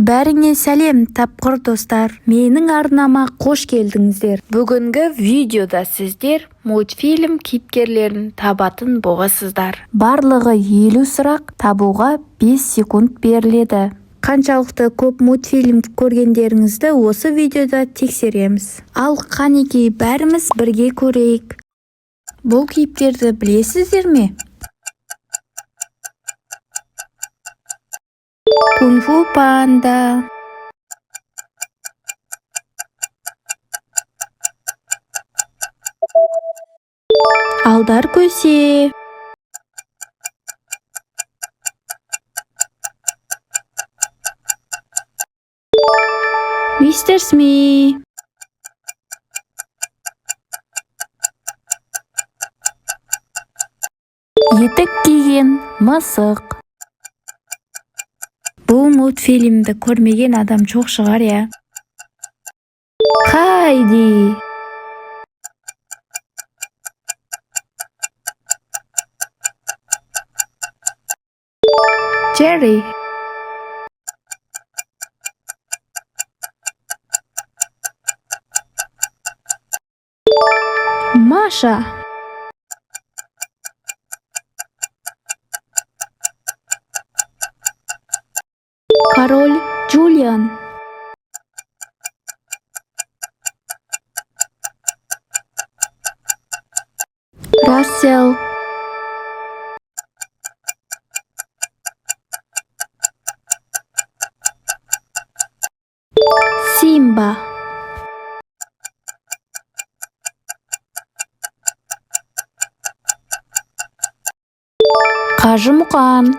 Бәріңе сәлем, тапқыр достар. Менің арнама қош келдіңіздер. Бүгінгі видеода сіздер мультфильм кейіпкерлерін табатын боласыздар. Барлығы 50 сұрақ, табуға 5 секунд беріледі. Қаншалықты көп мультфильм көргендеріңізді осы видеода тексереміз. Ал қанекей бәріміз бірге көрейік. Бұл кейіпкерді білесіздер ме? Кунг-фу панда. Алдар көсе. Мистер Сми. Етік киген мысық. Бұл мультфильмді көрмеген адам жоқ шығар, я. Хайди. Джерри. Маша. Король Джулиан. Рассел. Симба. Қажымұқан.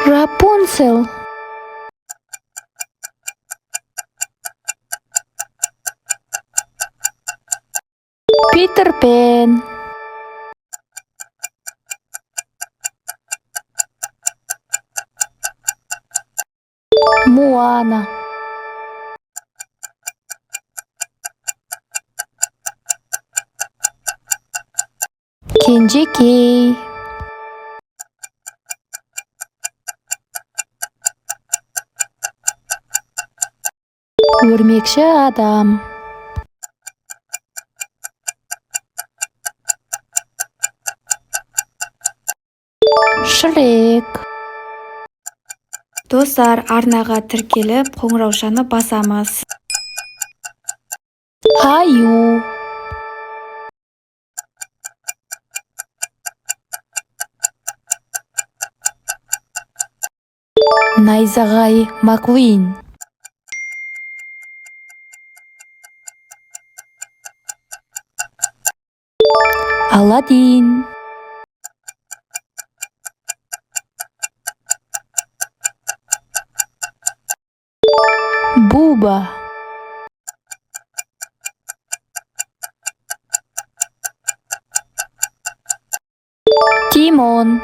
Рапунцель. Питер Пен. Моана. Кенжекей. Өрмекші адам. Шрек. Достар, арнаға тіркеліп, қоңыраушаны басамыз. Аю. Найзағай Маквин. Аладдин. Буба. Тимон.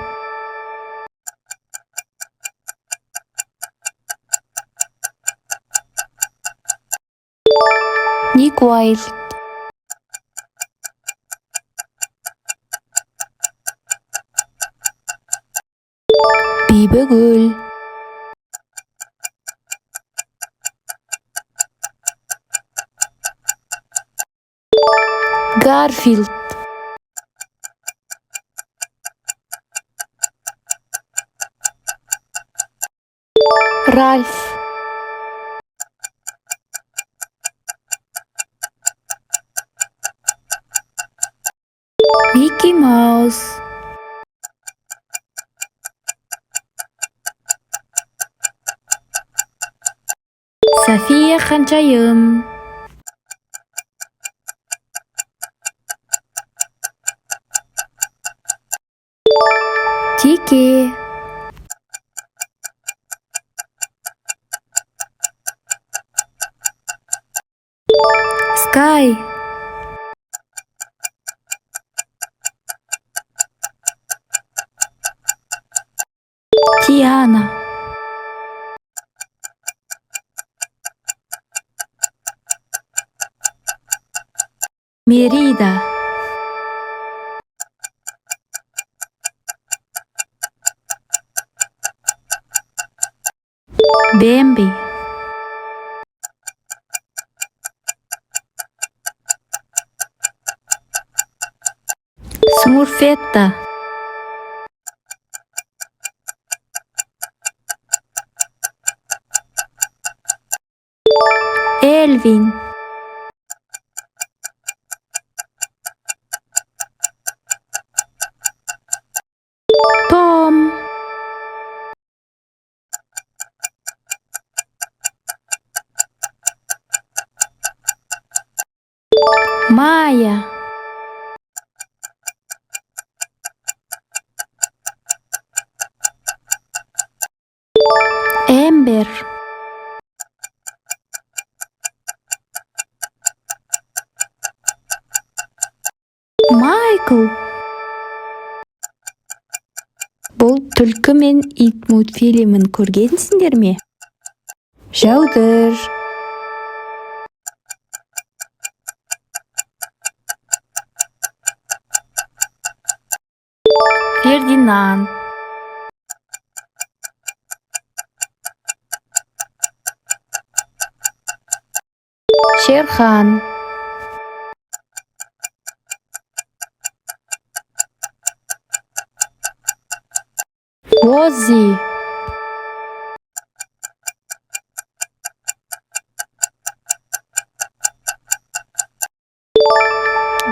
Ник Уайлд. Бибігүл. Гарфилд. Ральф. Микки Маус. София ханшайым. Тике. Скай. Тиана. Мерида. Бэмби. Смурфетта. Эльвин. Том. Майя. Эмбер. Майкл. Бұл түлкі мен ит мультфильмін көргенсіңдер ме? Жаудыр. Фердинанд. Шерхан. Оззи.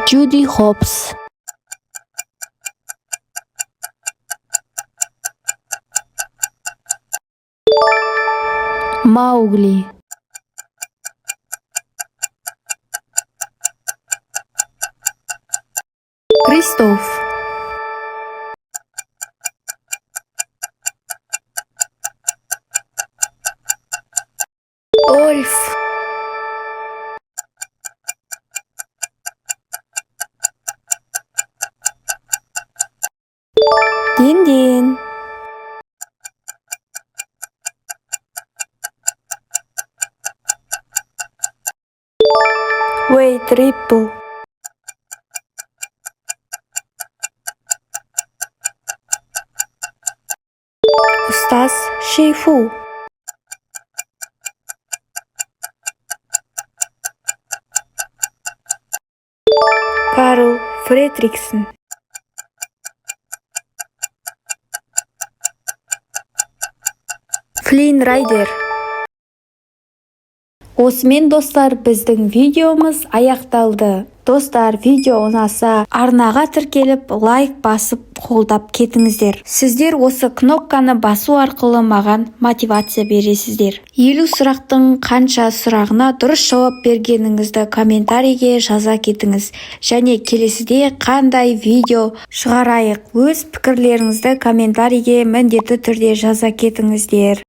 Judy Hopps. Маугли. Кристоф. Ольф. Дин-дин. Уэйд Риппл. Устаз Шейфу. Карл Фредриксон. Флинн Райдер. Осымен достар, біздің видеомыз аяқталды. Достар, видео ұнаса, арнаға тіркеліп, лайк басып, қолдап кетіңіздер. Сіздер осы кнопканы басу арқылы маған мотивация бересіздер. 50 сұрақтың қанша сұрағына дұрыс жауап бергеніңізді комментарийге жаза кетіңіз. Және келесіде қандай видео шығарайық, өз пікірлеріңізді комментарийге міндетті түрде жаза кетіңіздер.